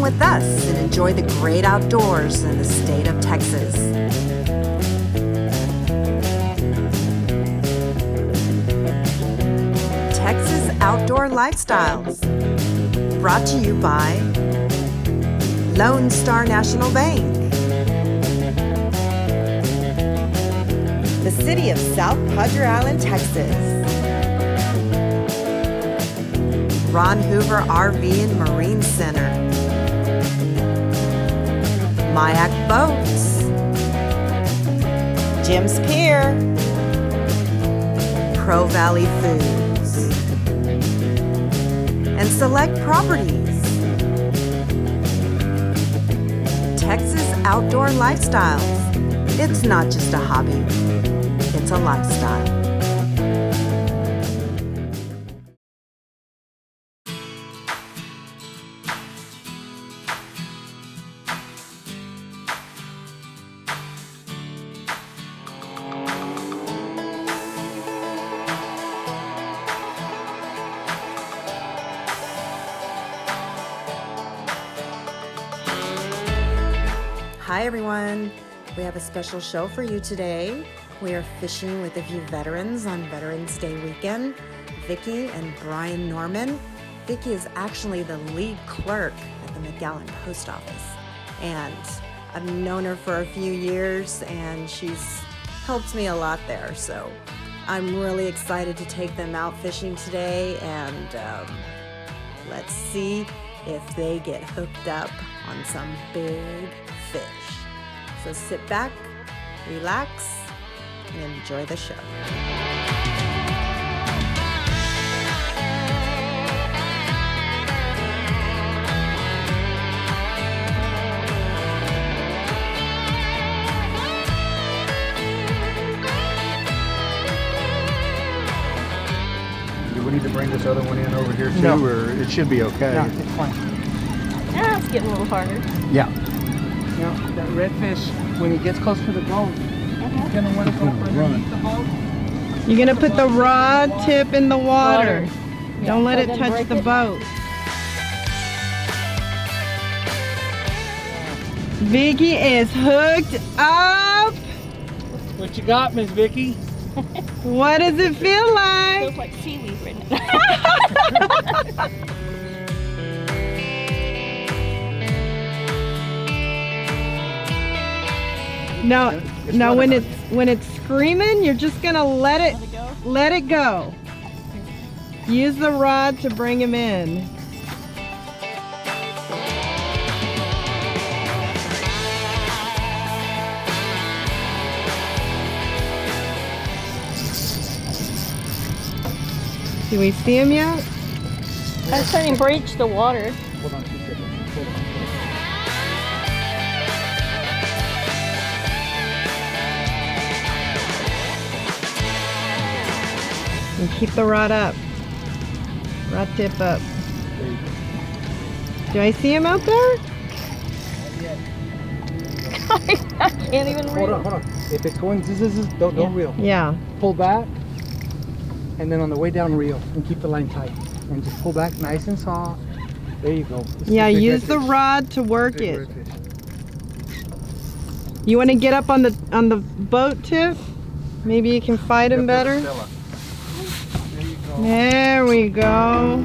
along with us and enjoy the great outdoors in the state of Texas. Texas Outdoor Lifestyles, brought to you by Lone Star National Bank, the city of South Padre Island, Texas, Ron Hoover RV and Marine Center, Mayak Boats, Jim's Pier, Pro Valley Foods, and Select Properties. Texas Outdoor Lifestyles. It's not just a hobby, it's a lifestyle. Hi everyone, we have a special show for you today. We are fishing with a few veterans on Veterans Day weekend, Vicki and Brian Norman. Vicki is actually the lead clerk at the McAllen Post Office, and I've known her for a few years and she's helped me a lot there, so I'm really excited to take them out fishing today, and let's see if they get hooked up on some big fish. So sit back, relax, and enjoy the show. Do we need to bring this other one in over here too, No. or it should be okay? No, it's fine. Yeah, it's getting a little harder. Yeah. You know, that redfish, when he gets close to the boat, he's gonna want to go underneath the boat. You're gonna put the rod tip in the water. Don't let it touch the boat. Vicki is hooked up. What you got, Miss Vicki? What does it feel like? Feels like seaweed right now. No, when it's screaming, you're just gonna let it go. Use the rod to bring him in. Do we see him yet? I'm starting to breach the water. Hold on 2 seconds. Hold on. And keep the rod up. Rod tip up. There you go. Do I see him out there? I can't even read. Hold on. If it's going zzz, don't reel. Yeah. Pull back, and then on the way down reel, and keep the line tight. And just pull back nice and soft. There you go. This is Yeah, a big use the redfish. rod to work Big it. redfish. You want to get up on the boat tip? Maybe you can fight him better. Stella. There you go. There we go.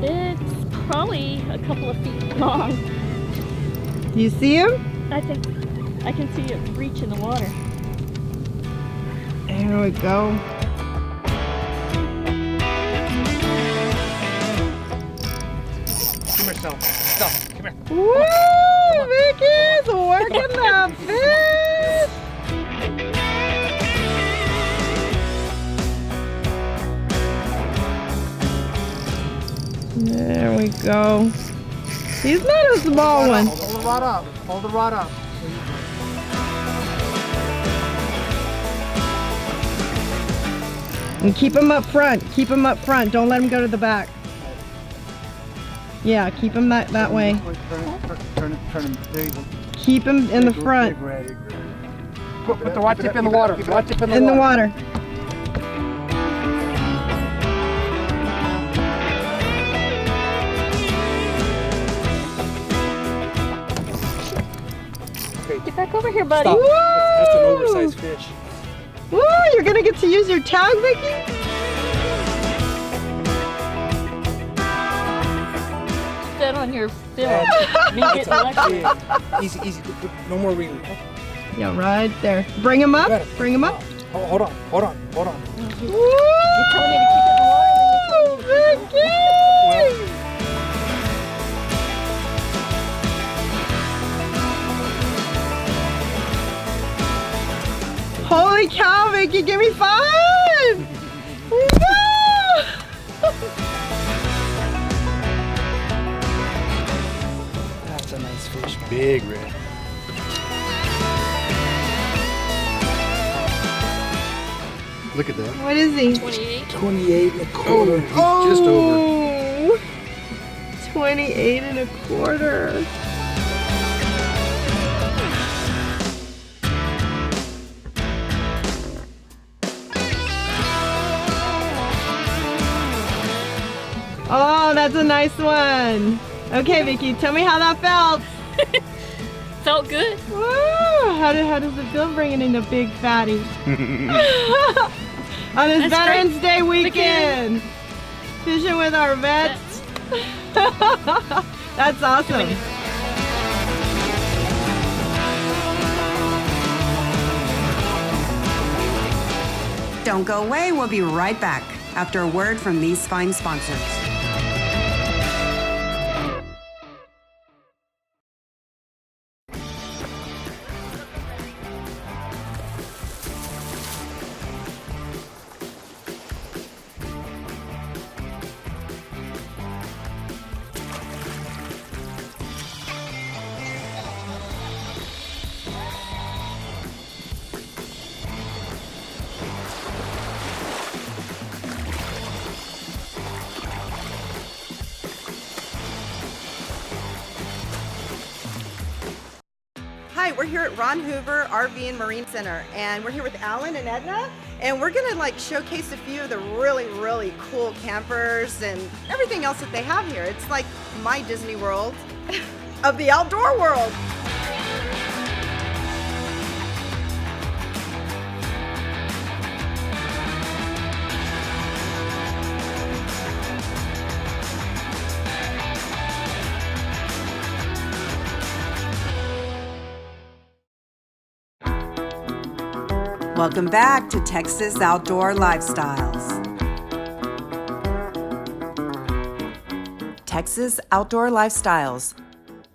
It's probably a couple of feet long. Do you see him? I think I can see it breach in the water. There we go. Come here, Stella. Stella, come here. Woo! Vicki's working the fish! There we go. He's not a small one. Hold the rod up. Hold the rod up. And keep him up front. Keep him up front. Don't let him go to the back. Yeah, keep him that way. Turn it. There you go. Keep him in the front. Put the rod tip in the water. Rod tip in the water. In the water. back over here, buddy. Stop. That's an Woo! oversized fish. Woo, you're gonna get to use your tag, Vicki? That on your bill. Me That's getting elected. Easy, easy. No more reeling. Yeah, right there. Bring him up. Bring him up. Oh, hold on. You're telling me to keep it in the water, and then you're telling me to keep it. Holy cow, Vicki, give me 5! Woo! That's a nice fish. Big red. Look at that. What is he? 28. 28 and a quarter. Oh, he's just over. Oh, 28 and a quarter. Oh, that's a nice one. Okay, Vicki, tell me how that felt. Felt good. Woo! How does it feel bringing in a big fatty? On this That's Veterans great. Day weekend. Fishing with our vets. That's awesome. Don't go away. We'll be right back after a word from these fine sponsors. Hi, we're here at Ron Hoover RV and Marine Center, and we're here with Alan and Edna, and we're gonna showcase a few of the really cool campers and everything else that they have here. It's like my Disney World of the outdoor world. Welcome back to Texas Outdoor Lifestyles. Texas Outdoor Lifestyles.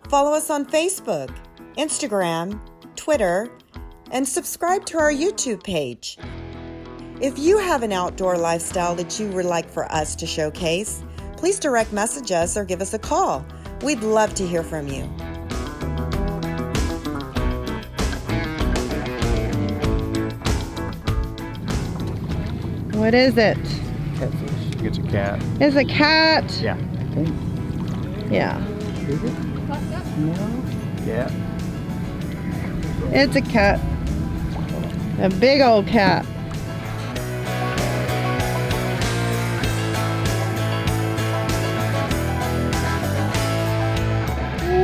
Follow us on Facebook, Instagram, Twitter, and subscribe to our YouTube page. If you have an outdoor lifestyle that you would like for us to showcase, please direct message us or give us a call. We'd love to hear from you. What is it? Catfish. It's a cat. It's a cat. Yeah. I think. Yeah. Is it? No. Yeah. It's a cat. A big old cat.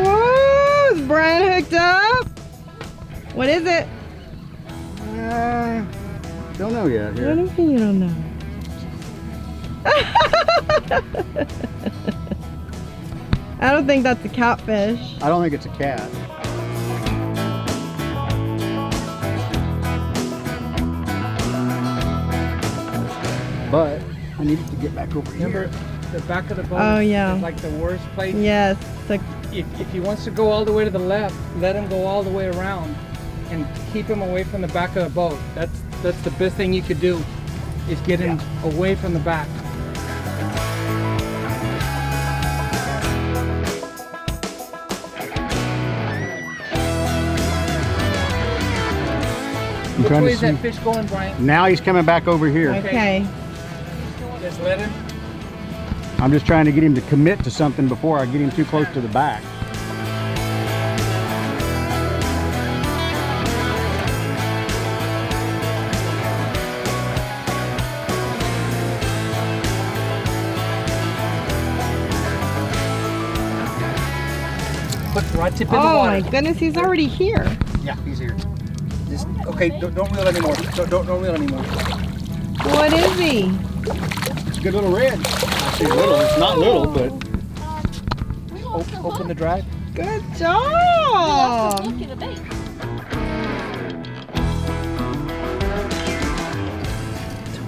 Whoa! Is Brian hooked up? What is it? Don't know yet. What Here. do you mean you don't know? I don't think that's a catfish. I don't think it's a cat. But I needed to get back over Remember, here. the back of the boat Oh, yeah. is like the worst place. Yes. It's If he wants to go all the way to the left, let him go all the way around and keep him away from the back of the boat. That's the best thing you could do, is get him away from the back. Which way is that fish going, Brian? Now he's coming back over here. okay. Just let him. I'm just trying to get him to commit to something before I get him too close to the back. Put the right tip in the Oh water. my goodness, he's already here. Yeah, he's here. Just, okay, don't reel anymore. Don't reel anymore. What is he? It's a good little red. I say little. It's not little, but Open the drag. Good Let's job. look at the bait.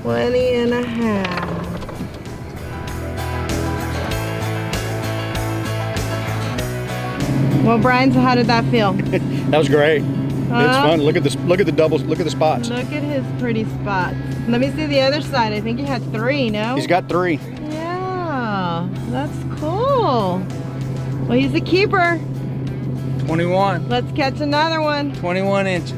$20.5. Well, Brian, so how did that feel? that was great. It's fun. Look at this. Look at the doubles. Look at the spots. Look at his pretty spots. Let me see the other side. I think he had 3, no? He's got 3. Yeah, that's cool. Well, he's a keeper. 21. Let's catch another one. 21 inches.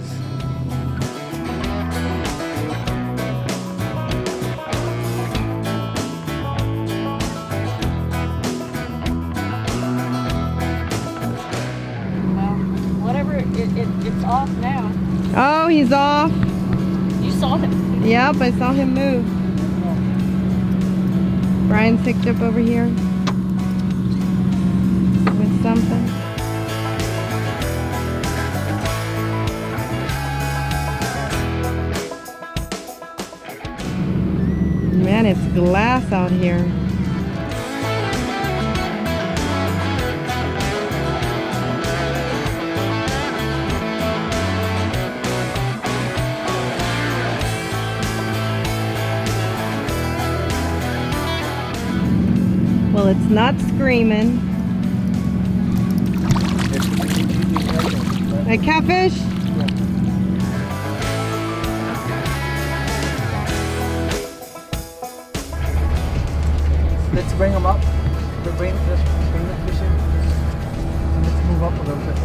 Whatever, it's off now. Oh, he's off. You saw him. Yep, I saw him move. Brian's picked up over here with something. Man, it's glass out here. Well, it's not screaming. A catfish? Let's bring them up. Bring the fish in. And let's move up a little bit.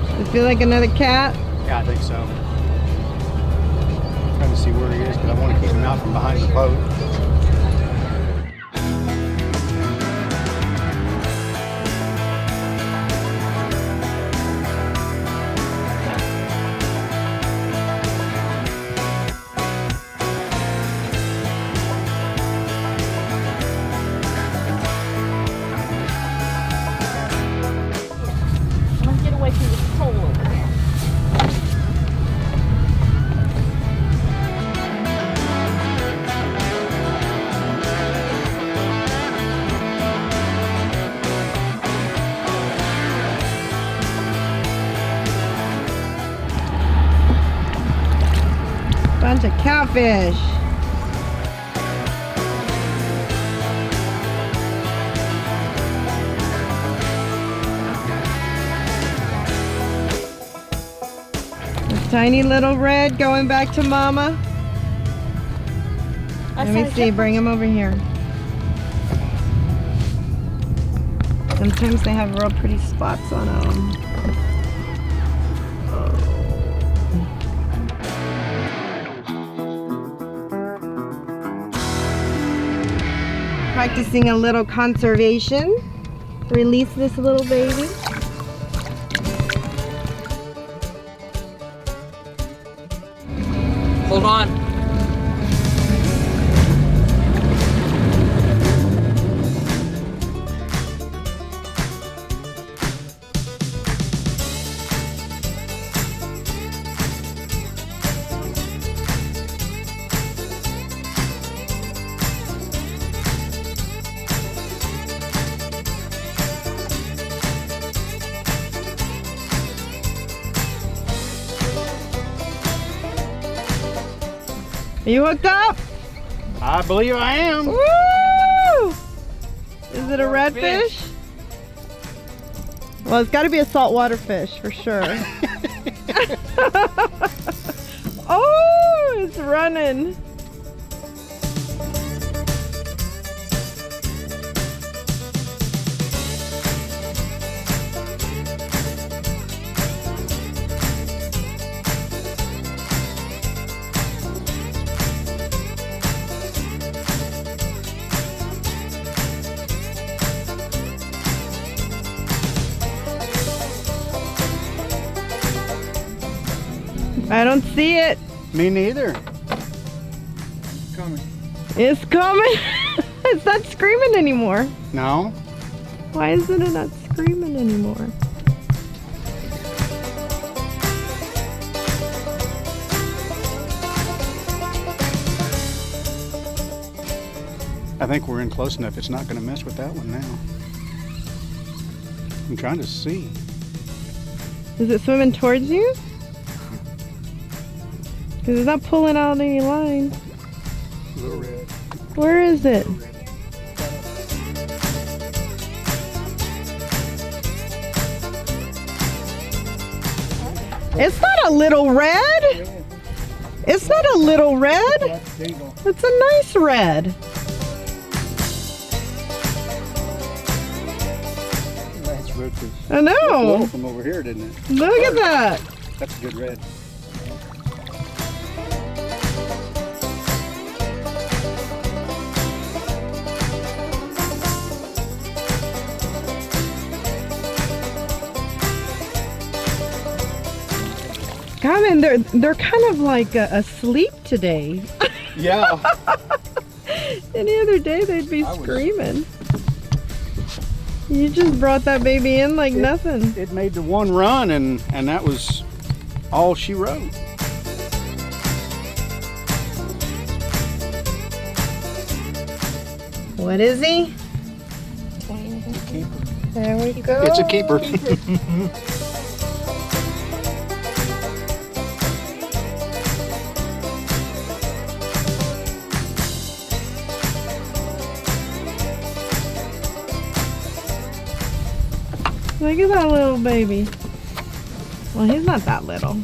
Does it feel like another cat? Yeah, I think so. Trying to see where he is because I want to keep him out from behind the boat. Let's get away from the TOL over there. Bunch of catfish. A tiny little red going back to mama. Let me see, bring him over here. Sometimes they have real pretty spots on them. Practicing a little conservation. Release this little baby. Hold on. Are you hooked up? I believe I am. Woo! Is it a redfish? Well, it's got to be a saltwater fish for sure. Oh, it's running. I don't see it. Me neither. Coming. It's coming. It's not screaming anymore. No? Why isn't it not screaming anymore? I think we're in close enough. It's not going to mess with that one now. I'm trying to see. Is it swimming towards you? Because it's not pulling out any line. A little red. Where is it? It's not a little red. It's not a little red. It's a nice red. Nice red fish. I Looked a little know. from over here, didn't it? Look at that. That's a good red. God, man, they're kind of like asleep today. Yeah. Any other day they'd be screaming. You just brought that baby in like nothing. It made the one run, and that was all she wrote. What is he? There we go. It's a keeper. Look at that little baby. Well, he's not that little.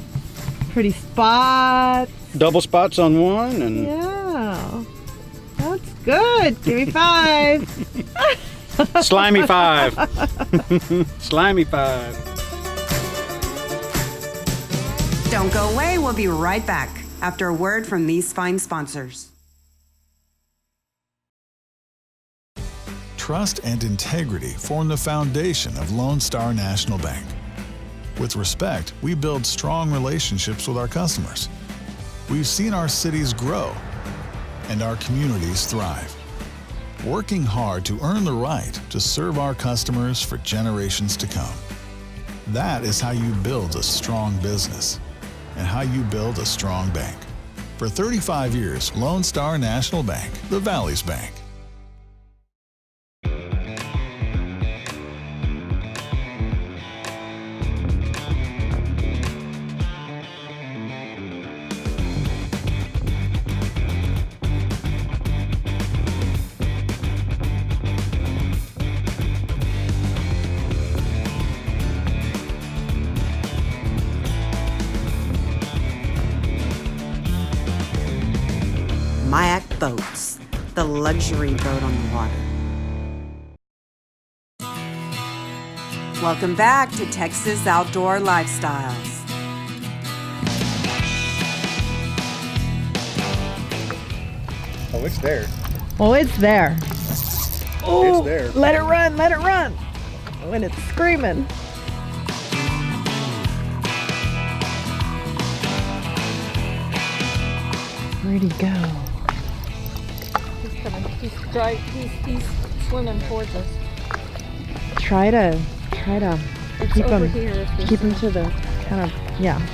Pretty spots. Double spots on one, and Yeah. That's good. Give me 5. slimy 5. Slimy 5. Don't go away. We'll be right back after a word from these fine sponsors. Trust and integrity form the foundation of Lone Star National Bank. With respect, we build strong relationships with our customers. We've seen our cities grow and our communities thrive, working hard to earn the right to serve our customers for generations to come. That is how you build a strong business and how you build a strong bank. For 35 years, Lone Star National Bank, the Valley's Bank. Mayak Boats, the luxury boat on the water. Welcome back to Texas Outdoor Lifestyles. Oh, it's there. Oh, it's there. Oh, It's there. let it run, let it run. When it's screaming. Where'd he go? He's coming. He's swimming towards us. Try to It's keep over him, here. If you're keep him to the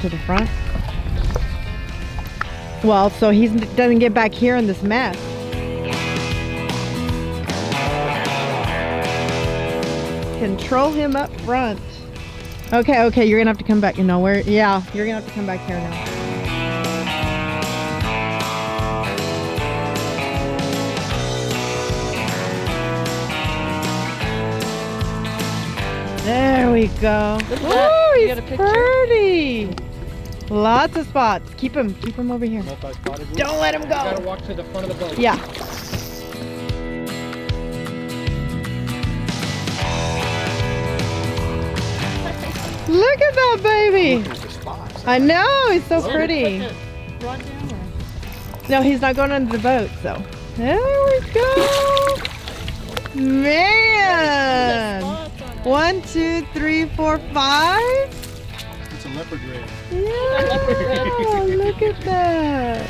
to the front. Well, so he doesn't get back here in this mess. Control him up front. Okay, you're gonna have to come back. You know where? Yeah, you're gonna have to come back here now. There we go. Look at that. Oh, You he's got a picture? pretty. Lots of spots. Keep him over here. Multi-spotted. Don't let him You gotta go. walk to the front of the boat. Yeah. Look at that baby. I know, he's so pretty. Rod down there. No, he's not going under the boat, so. There we go. Man. 1, 2, 3, 4, 5. It's a leopard red. Yeah, look at that.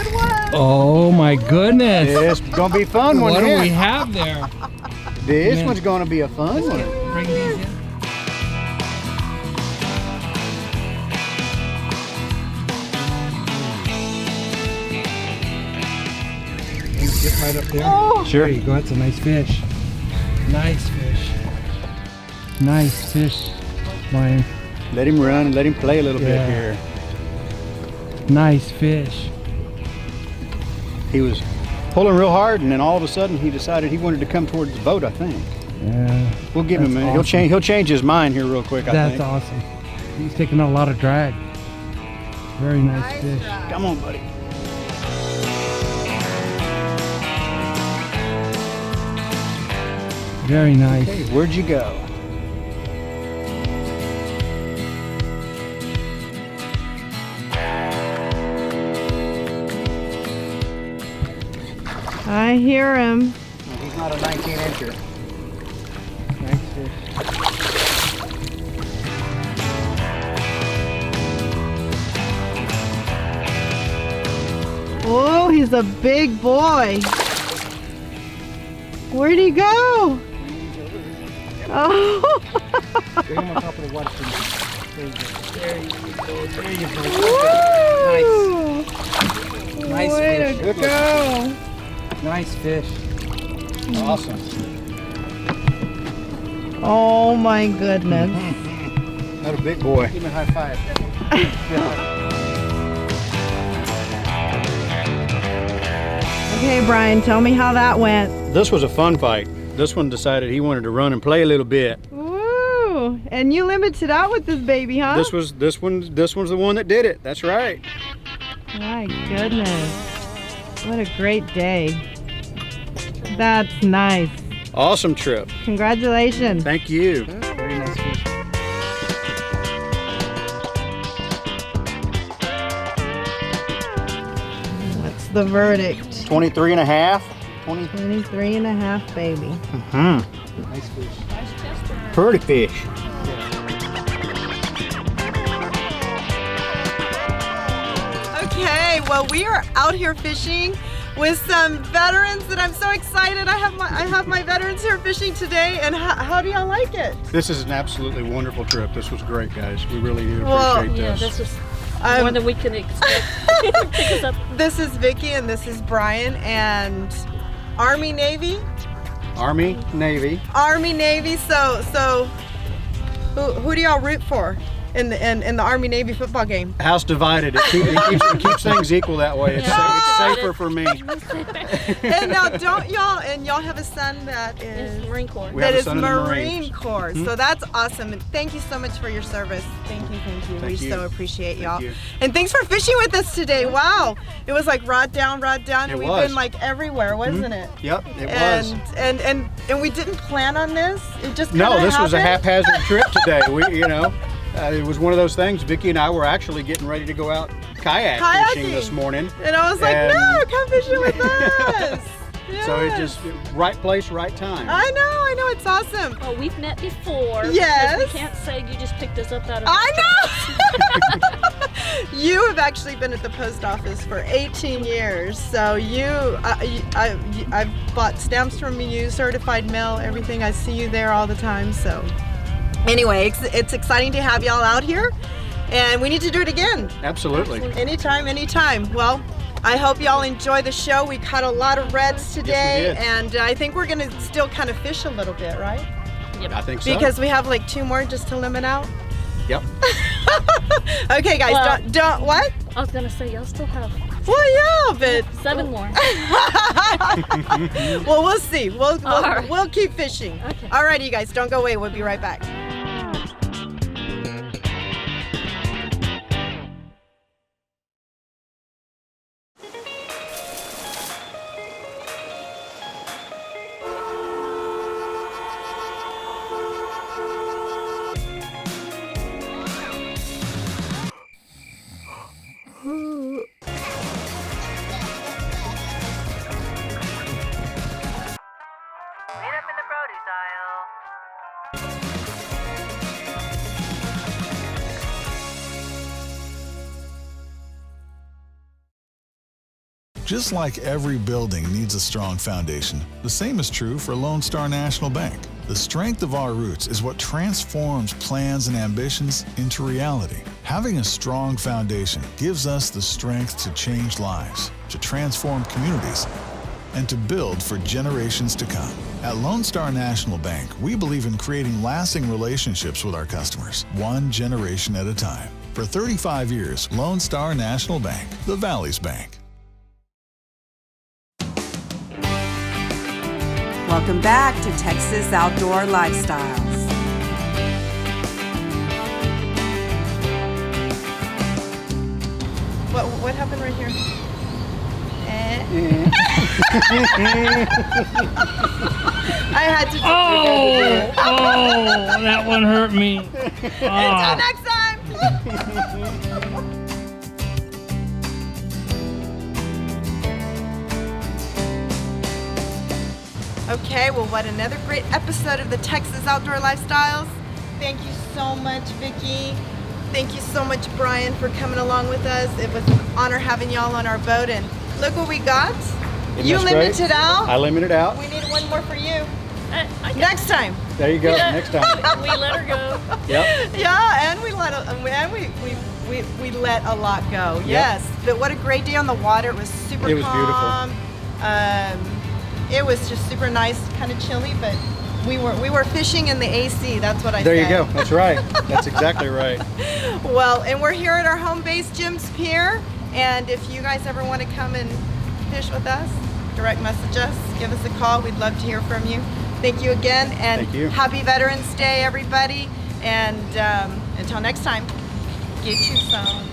good one. Oh my goodness. It's gonna be a fun one. What do here. we have there? This Man. one's gonna be a fun one. Bring these in. Get right up there. Oh. Sure. There you go. That's a nice fish. Nice fish. Nice fish, Brian. Let him run and let him play a little bit Yeah. here. Nice fish. He was pulling real hard, and then all of a sudden he decided he wanted to come towards the boat. I think. Yeah. We'll give him a That's minute. awesome. He'll change his mind here real quick. I That's think. awesome. He's taking a lot of drag. Very nice fish. Come on, buddy. Very nice. Okay, where'd you go? I hear him. He's not a 19-incher. Nice fish. Oh, he's a big boy. Where'd he go? Oh. Bring him on top of the water. There you go. There you go. Woo. Nice Way fish. to Good go. Nice fish. Awesome. Oh my goodness. Not a big boy. Give me a high five. Okay, Brian, tell me how that went. This was a fun fight. This one decided he wanted to run and play a little bit. Woo! And you limited out with this baby, huh? This one's the one that did it. That's right. My goodness. What a great day. That's nice. Awesome trip. Congratulations. Thank you. Very nice fish. What's the verdict? 23 and a half. 20. 23 and a half, baby. Nice fish. Pretty fish. Okay, well, we are out here fishing with some veterans that I'm so excited. I have my veterans here fishing today, and how do y'all like it? This is an absolutely wonderful trip. This was great, guys. We really do Well, appreciate Yeah, this. this was more than we can expect. Pick us up. This is Vicki and this is Brian, and Army Navy. Army, Navy. Army Navy. So who do y'all root for in the Army Navy football game? House divided. It keeps things equal that way. It's safer for me. And now y'all have a son that It's is Marine Corps. We have that a is son in the Marine Marines. Corps. So that's awesome. And thank you so much for your service. Thank you. Thank We you. so appreciate Thank y'all. you. And thanks for fishing with us today. Wow. It was like rod down, It and we've was. been like everywhere, wasn't it? Yep, it was. And we didn't plan on this. It just No, kinda this was a happened. haphazard trip today. It was one of those things. Vicki and I were actually getting ready to go out kayak fishing Kayaking. this morning. And I was like, And- no, come fishing with us. So it Yes. just right place, right time. I know, it's awesome. Well, we've met before. Yes. because We can't say you just picked us up out of I know. You have actually been at the post office for 18 years, so I've bought stamps from you, certified mail, everything. I see you there all the time. So anyway, it's exciting to have y'all out here, and we need to do it again. Absolutely. Anytime. Well, I hope y'all enjoy the show. We caught a lot of reds today, did. and I think we're gonna still kind of fish a little bit, right? I think so. Because we have like 2 more just to limit out. Yep. Okay, guys, Well- don't what? I was gonna say y'all still have Well, yeah, but 7 more. well, we'll see. We'll All right. we'll keep fishing. Okay. All right, you guys, don't go away. We'll be right back. Meet up in the produce aisle. Just like every building needs a strong foundation, the same is true for Lone Star National Bank. The strength of our roots is what transforms plans and ambitions into reality. Having a strong foundation gives us the strength to change lives, to transform communities, and to build for generations to come. At Lone Star National Bank, we believe in creating lasting relationships with our customers, one generation at a time. For 35 years, Lone Star National Bank, the Valley's Bank. Welcome back to Texas Outdoor Lifestyles. What happened right here? I had to. Oh, that one hurt me. Until next time. Okay, well, what another great episode of the Texas Outdoor Lifestyles. Thank you so much, Vicki. Thank you so much, Brian, for coming along with us. It was an honor having y'all on our boat, and look what we got. You limited out. I limited out. We need one more for you. Next time. There you go. Next time. We let her go. Yep. Yeah, and we let a lot go. Yep. Yes, but what a great day on the water. It was super calm. It was beautiful. It was just super nice, kind of chilly, but we were fishing in the AC. That's what I There said. you go. That's right. That's exactly right. Well, and we're here at our home base, Jim's Pier. And if you guys ever want to come and fish with us, direct message us, give us a call. We'd love to hear from you. Thank you again, and Thank you. Happy Veterans Day, everybody. And until next time, get you some.